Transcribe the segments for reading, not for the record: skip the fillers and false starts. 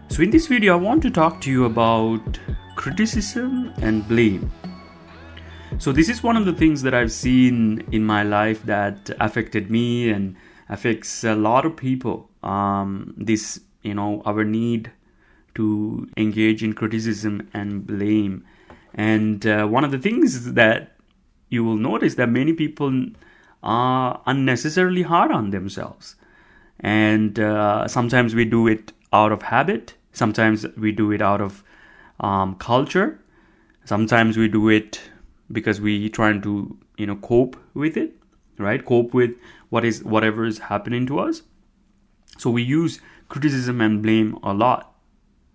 So in this video, I want to talk to you about criticism and blame. So this is one of the things that I've seen in my life that affected me and affects a lot of people. Our need to engage in criticism and blame. And one of the things that you will notice that many people are unnecessarily hard on themselves. And sometimes we do it out of habit. Sometimes we do it out of culture. Sometimes we do it because we trying to cope with it, right? Cope with whatever is happening to us. So we use criticism and blame a lot,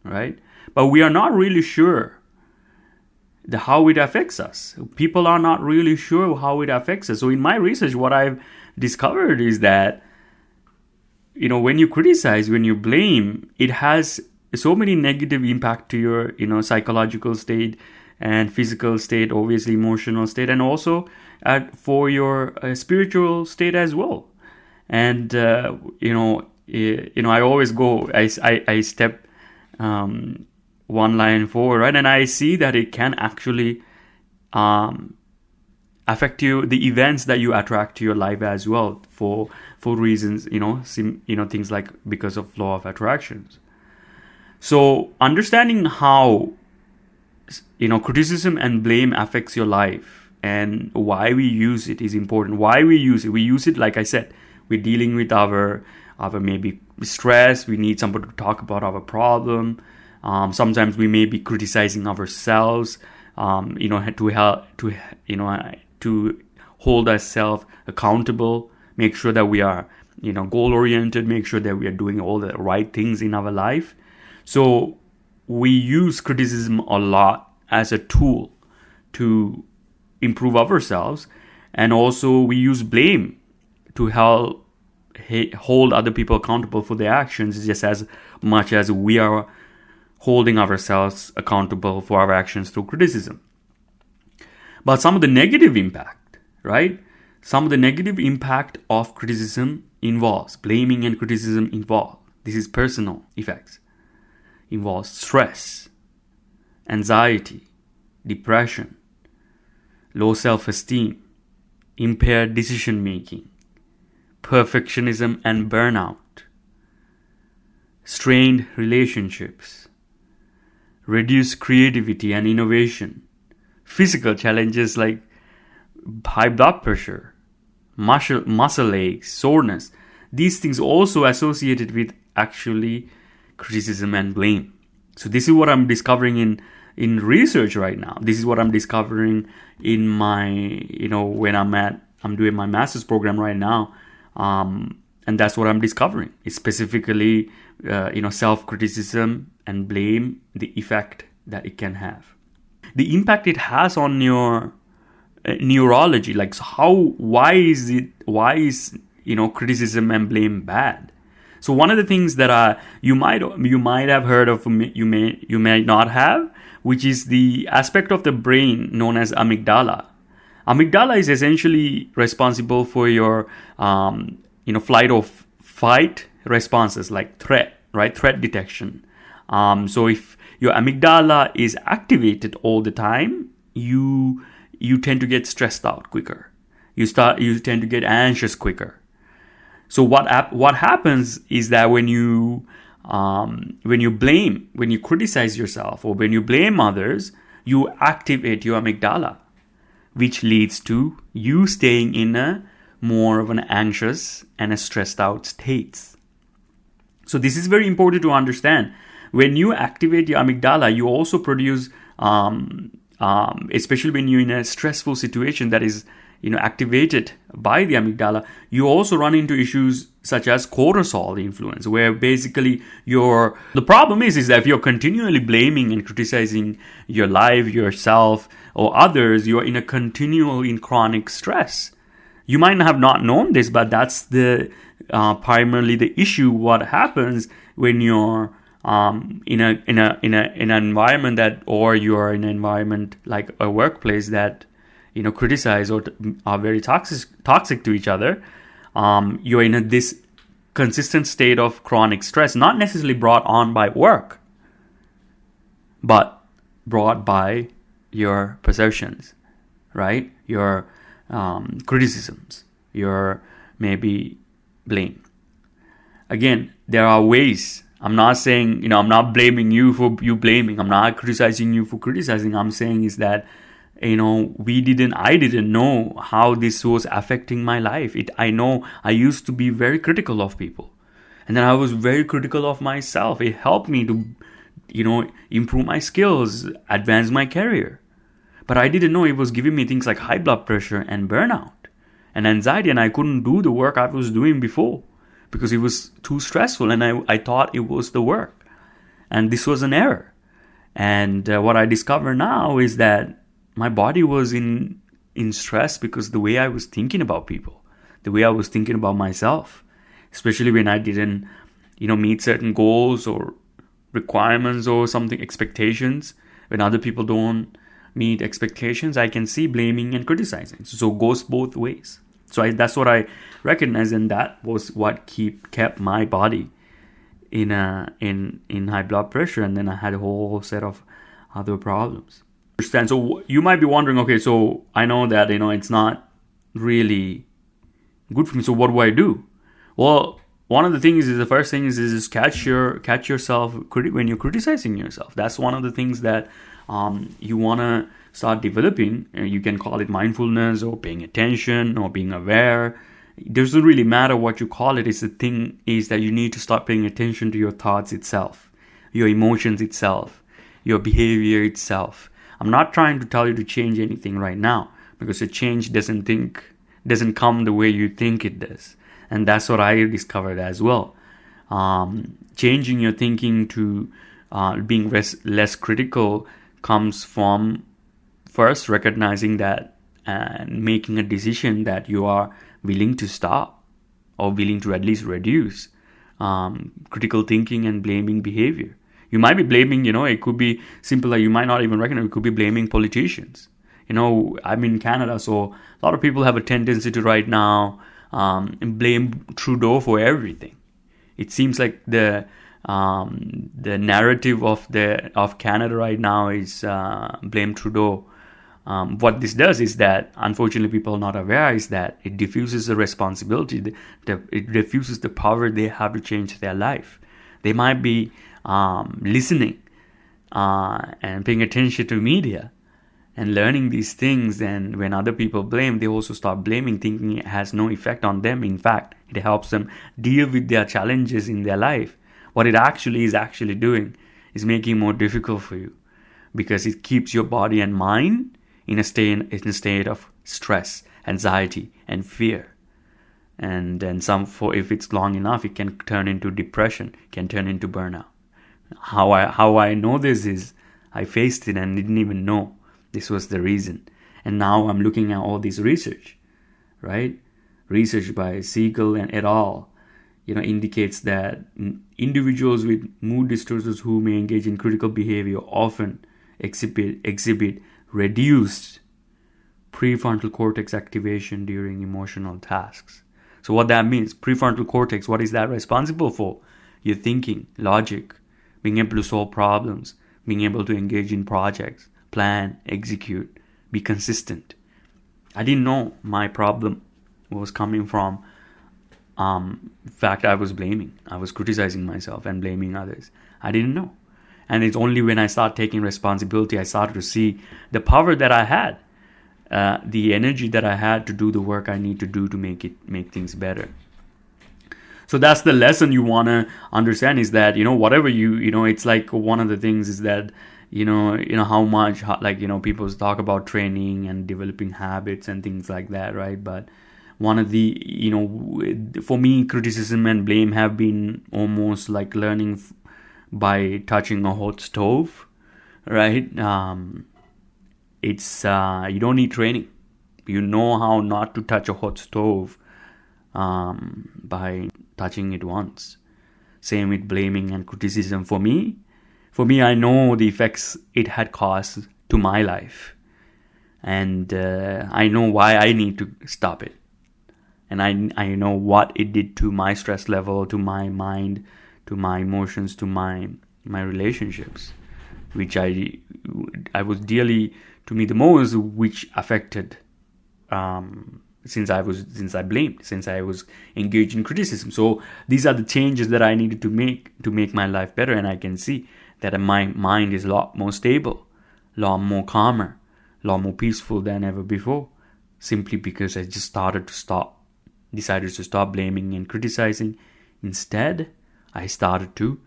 right? But we are not really sure how it affects us. People are not really sure how it affects us. So in my research, what I've discovered is that when you criticize, when you blame, it has so many negative impact to your psychological state and physical state, obviously emotional state, and also for your spiritual state as well. And I always go, I step one line forward, right? And I see that it can actually affect you, the events that you attract to your life as well, for reasons, things like because of law of attractions. So understanding how criticism and blame affects your life and why we use it is important. Why we use it, like I said, we're dealing with our maybe stress. We need somebody to talk about our problem. Sometimes we may be criticizing ourselves, to hold ourselves accountable, make sure that we are, goal oriented, make sure that we are doing all the right things in our life. So we use criticism a lot as a tool to improve ourselves, and also we use blame to help hold other people accountable for their actions, just as much as we are holding ourselves accountable for our actions through criticism. But some of the negative impact, right? Some of the negative impact of criticism involves blaming, and criticism involve. This is personal effects. Involves stress, anxiety, depression, low self-esteem, impaired decision-making, perfectionism and burnout, strained relationships, reduced creativity and innovation, physical challenges like high blood pressure, muscle aches, soreness. These things also associated with actually criticism and blame. So this is what I'm discovering in research right now. This is what I'm discovering in my, when I'm doing my master's program right now. And that's what I'm discovering. It's specifically, self-criticism and blame, the effect that it can have. The impact it has on your neurology, like why is criticism and blame bad? So one of the things that you might have heard of, you may not have, which is the aspect of the brain known as amygdala. Amygdala is essentially responsible for your flight or fight responses, like threat detection. So if your amygdala is activated all the time, you tend to get stressed out quicker. You tend to get anxious quicker. So what happens is that when you blame, when you criticize yourself, or when you blame others, you activate your amygdala, which leads to you staying in a more of an anxious and a stressed out state. So this is very important to understand. When you activate your amygdala, you also produce, especially when you're in a stressful situation that is activated by the amygdala, you also run into issues such as cortisol influence, where basically the problem is that if you're continually blaming and criticizing your life, yourself, or others, you're in a continual in chronic stress. You might have not known this, but that's the primarily the issue. What happens when you're in an environment that, or you're in an environment like a workplace that criticize or are very toxic to each other, you're in this consistent state of chronic stress, not necessarily brought on by work, but brought by your perceptions, right? Your criticisms, your maybe blame. Again, there are ways. I'm not saying, I'm not blaming you for you blaming. I'm not criticizing you for criticizing. I'm saying is that, I didn't know how this was affecting my life. I know I used to be very critical of people. And then I was very critical of myself. It helped me to, improve my skills, advance my career. But I didn't know it was giving me things like high blood pressure and burnout and anxiety. And I couldn't do the work I was doing before because it was too stressful. And I thought it was the work. And this was an error. And what I discover now is that my body was in stress because the way I was thinking about people, the way I was thinking about myself, especially when I didn't, meet certain goals or requirements or something, expectations. When other people don't meet expectations, I can see blaming and criticizing. So it goes both ways. So that's what I recognize, and that was what kept my body in high blood pressure, and then I had a whole set of other problems. So you might be wondering, okay, so I know that it's not really good for me. So what do I do? Well, one of the things is the first thing is catch yourself when you're criticizing yourself. That's one of the things that you want to start developing. You can call it mindfulness or paying attention or being aware. It doesn't really matter what you call it. It's the thing is that you need to start paying attention to your thoughts itself, your emotions itself, your behavior itself. I'm not trying to tell you to change anything right now, because a change doesn't come the way you think it does. And that's what I discovered as well. Changing your thinking to being less critical comes from first recognizing that and making a decision that you are willing to stop or willing to at least reduce critical thinking and blaming behavior. You might be blaming, it could be simple, like you might not even recognize, it could be blaming politicians. I'm in Canada, so a lot of people have a tendency to right now blame Trudeau for everything. It seems like the narrative of Canada right now is blame Trudeau. What this does is that, unfortunately, people are not aware, is that it diffuses the responsibility, it diffuses the power they have to change their life. They might be listening and paying attention to media and learning these things, and when other people blame, they also start blaming, thinking it has no effect on them. In fact, it helps them deal with their challenges in their life. What it actually is doing is making it more difficult for you, because it keeps your body and mind in a state of stress, anxiety, and fear. And then if it's long enough, it can turn into depression, can turn into burnout. How I know this is I faced it and didn't even know this was the reason. And now I'm looking at all this research, right? Research by Siegel and et al. Indicates that individuals with mood disorders who may engage in critical behavior often exhibit reduced prefrontal cortex activation during emotional tasks. So what that means, prefrontal cortex, what is that responsible for? Your thinking, logic, being able to solve problems, being able to engage in projects, plan, execute, be consistent. I didn't know my problem was coming from fact I was blaming. I was criticizing myself and blaming others. I didn't know. And it's only when I started taking responsibility, I started to see the power that I had, the energy that I had to do the work I need to do to make things better. So that's the lesson you want to understand, is that, whatever it's like one of the things is that, how much, people talk about training and developing habits and things like that, right? But one of the, for me, criticism and blame have been almost like learning by touching a hot stove, right? It's you don't need training. You know how not to touch a hot stove by touching it once. Same with blaming and criticism. For me, I know the effects it had caused to my life, and I know why I need to stop it. And I know what it did to my stress level, to my mind, to my emotions, to my relationships, which I was dearly, to me the most, which affected, since I blamed, since I was engaged in criticism. So these are the changes that I needed to make my life better. And I can see that my mind is a lot more stable, a lot more calmer, a lot more peaceful than ever before, simply because I just decided to stop blaming and criticizing. Instead, I started to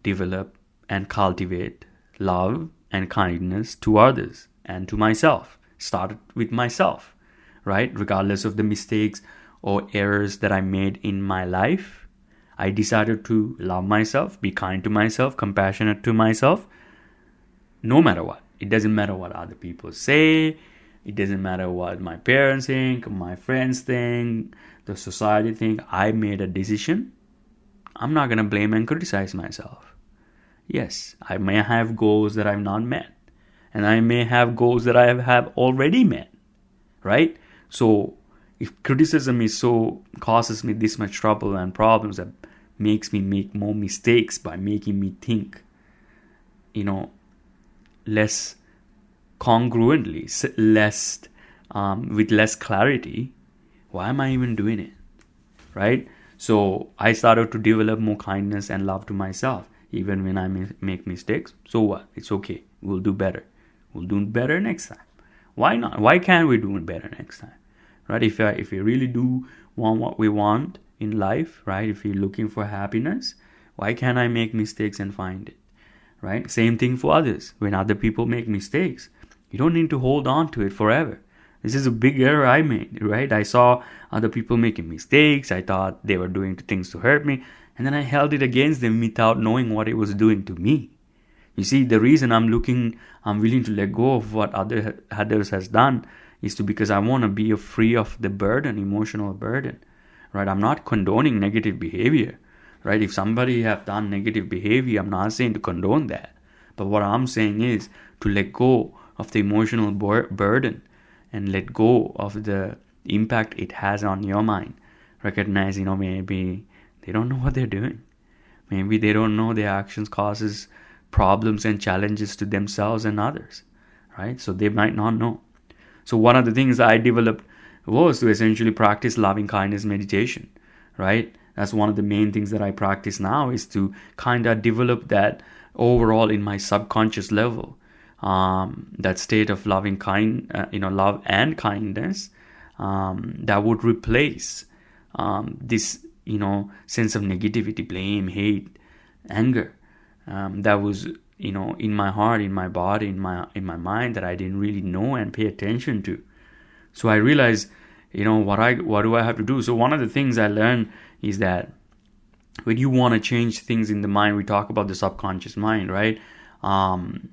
develop and cultivate love and kindness to others and to myself. Started with myself, right? Regardless of the mistakes or errors that I made in my life, I decided to love myself, be kind to myself, compassionate to myself, no matter what. It doesn't matter what other people say. It doesn't matter what my parents think, my friends think, the society think. I made a decision. I'm not going to blame and criticize myself. Yes, I may have goals that I've not met. And I may have goals that I have already met. Right? So if criticism causes me this much trouble and problems, that makes me make more mistakes by making me think, less congruently, with less clarity, why am I even doing it? Right? So I started to develop more kindness and love to myself, even when I make mistakes. So what? It's okay. We'll do better. We'll do better next time. Why not? Why can't we do it better next time? Right? If we really do want what we want in life, right? If you're looking for happiness, why can't I make mistakes and find it? Right? Same thing for others. When other people make mistakes, you don't need to hold on to it forever. This is a big error I made, right? I saw other people making mistakes. I thought they were doing things to hurt me. And then I held it against them without knowing what it was doing to me. You see, the reason I'm willing to let go of what others has done is because I want to be free of the burden, emotional burden, right? I'm not condoning negative behavior, right? If somebody have done negative behavior, I'm not saying to condone that. But what I'm saying is to let go of the emotional burden and let go of the impact it has on your mind. Recognize, maybe they don't know what they're doing. Maybe they don't know their actions causes problems and challenges to themselves and others, right? So they might not know. So one of the things I developed was to essentially practice loving kindness meditation, right? That's one of the main things that I practice now, is to kind of develop that overall in my subconscious level, that state of love and kindness, that would replace this, sense of negativity, blame, hate, anger, that was, in my heart, in my body, in my mind, that I didn't really know and pay attention to. So I realized, what do I have to do? So one of the things I learned is that when you want to change things in the mind, we talk about the subconscious mind, right? And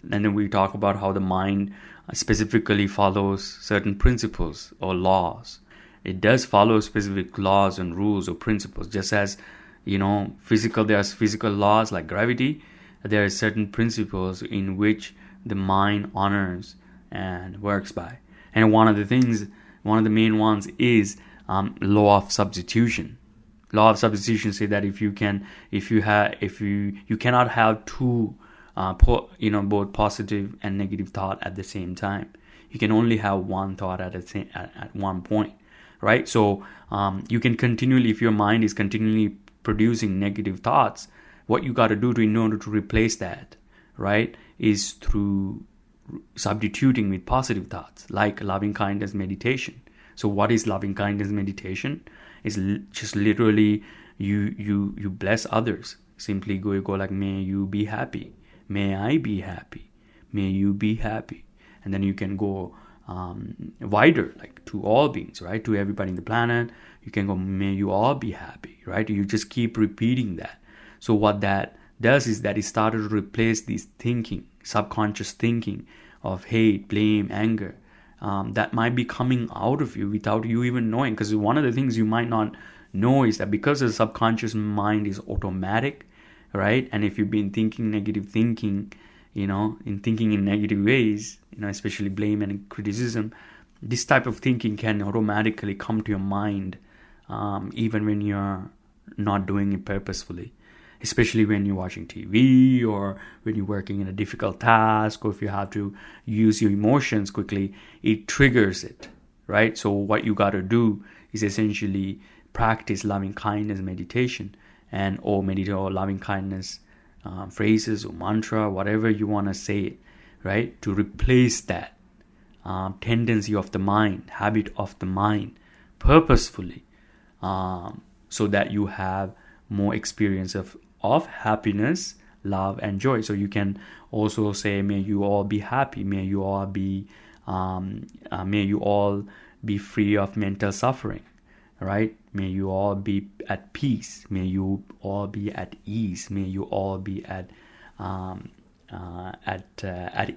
then we talk about how the mind specifically follows certain principles or laws. It does follow specific laws and rules or principles, just as there's physical laws like gravity. There are certain principles in which the mind honors and works by. And one of the main ones is law of substitution. Law of substitution say that you cannot have two, both positive and negative thought at the same time. You can only have one thought at one point, right? So you can continually, if your mind is continually producing negative thoughts, what you got to do in order to replace that, right, is through substituting with positive thoughts, like loving kindness meditation. So what is loving kindness meditation? It's just literally you bless others. Simply go like, may you be happy, may I be happy, may you be happy. And then you can go wider, like to all beings, right? To everybody in the planet. You can go, may you all be happy, right? You just keep repeating that. So what that does is that it started to replace this thinking, subconscious thinking of hate, blame, anger, that might be coming out of you without you even knowing. Because one of the things you might not know is that because the subconscious mind is automatic, right? And if you've been thinking negative thinking, in thinking in negative ways, especially blame and criticism, This type of thinking can automatically come to your mind, even when you're not doing it purposefully, especially when you're watching TV or when you're working in a difficult task, or if you have to use your emotions quickly, it triggers it, right? So what you got to do is essentially practice loving kindness meditation, and or meditate or loving kindness phrases or mantra, whatever you want to say, right? To replace that tendency of the mind, habit of the mind, purposefully, so that you have more experience of happiness, love, and joy. So you can also say, may you all be happy, may you all be free of mental suffering, right? May you all be at peace, may you all be at ease, may you all be at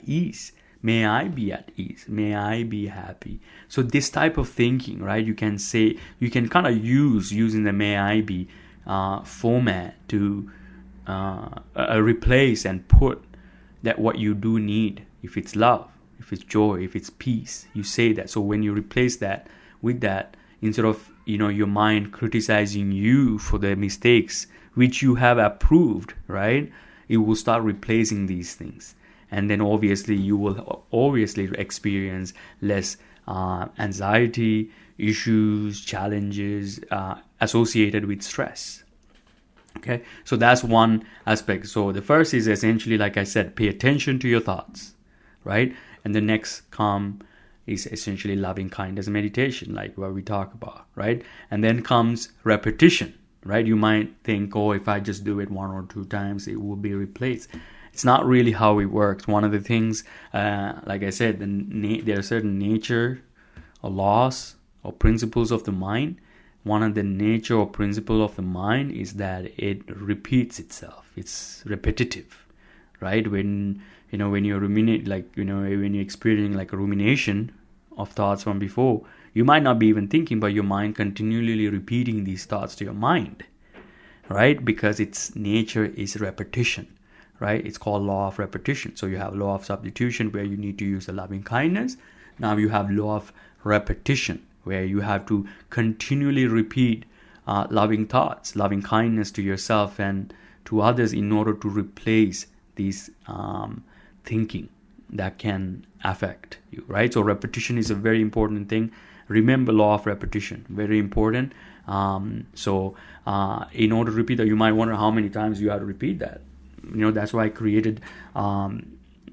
ease, may I be at ease, may I be happy. So this type of thinking, right, you can say, you can kind of using the may I be format to replace and put that what you do need. If it's love, if it's joy, if it's peace, you say that. So when you replace that with that, instead of your mind criticizing you for the mistakes which you have approved, right, it will start replacing these things. And then obviously you will experience less anxiety, issues, challenges associated with stress. Okay, so that's one aspect. So the first is essentially, like I said, pay attention to your thoughts, right? And the next is essentially loving kindness meditation, like what we talk about, right? And then comes repetition, right? You might think, oh, if I just do it 1 or 2 times, it will be replaced. It's not really how it works. One of the things, like I said, there are certain nature or laws or principles of the mind. One of the nature or principle of the mind is that it repeats itself. It's repetitive, right? When you ruminate, when you're experiencing like a rumination of thoughts from before, you might not be even thinking, but your mind continually repeating these thoughts to your mind, right? Because its nature is repetition, right? It's called law of repetition. So you have law of substitution, where you need to use the loving kindness. Now you have law of repetition, where you have to continually repeat loving thoughts, loving kindness to yourself and to others in order to replace these thinking that can affect you, right? So repetition is a very important thing. Remember law of repetition, very important. So in order to repeat that, you might wonder how many times you have to repeat that. That's why I created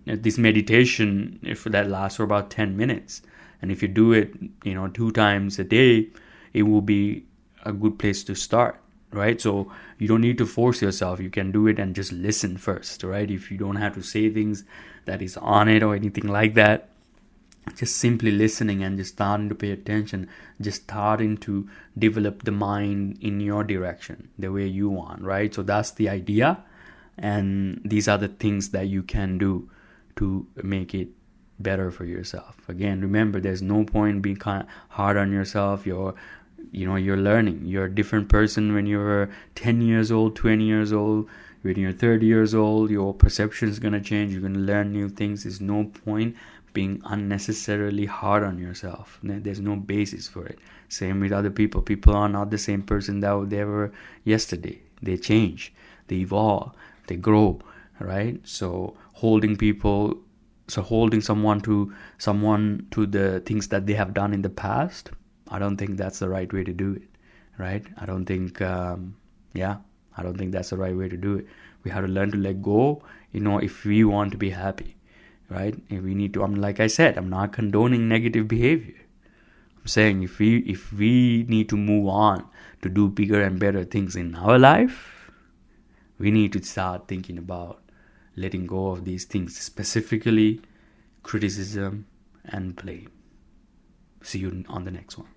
this meditation that lasts for about 10 minutes. And if you do it, 2 times a day, it will be a good place to start, right? So you don't need to force yourself. You can do it and just listen first, right? If you don't have to say things that is on it or anything like that, just simply listening and just starting to pay attention, just starting to develop the mind in your direction, the way you want, right? So that's the idea. And these are the things that you can do to make it better for yourself. Again, remember, there's no point being hard on yourself. You're learning. You're a different person when you're 10 years old, 20 years old. When you're 30 years old, your perception is going to change. You're going to learn new things. There's no point being unnecessarily hard on yourself. There's no basis for it. Same with other people. People are not the same person that they were yesterday. They change. They evolve. They grow, right? So holding someone to the things that they have done in the past, I don't think that's the right way to do it, right? I don't think that's the right way to do it. We have to learn to let go, if we want to be happy, right? If we need to, like I said, I'm not condoning negative behavior. I'm saying if we need to move on to do bigger and better things in our life, we need to start thinking about letting go of these things, specifically criticism and blame. See you on the next one.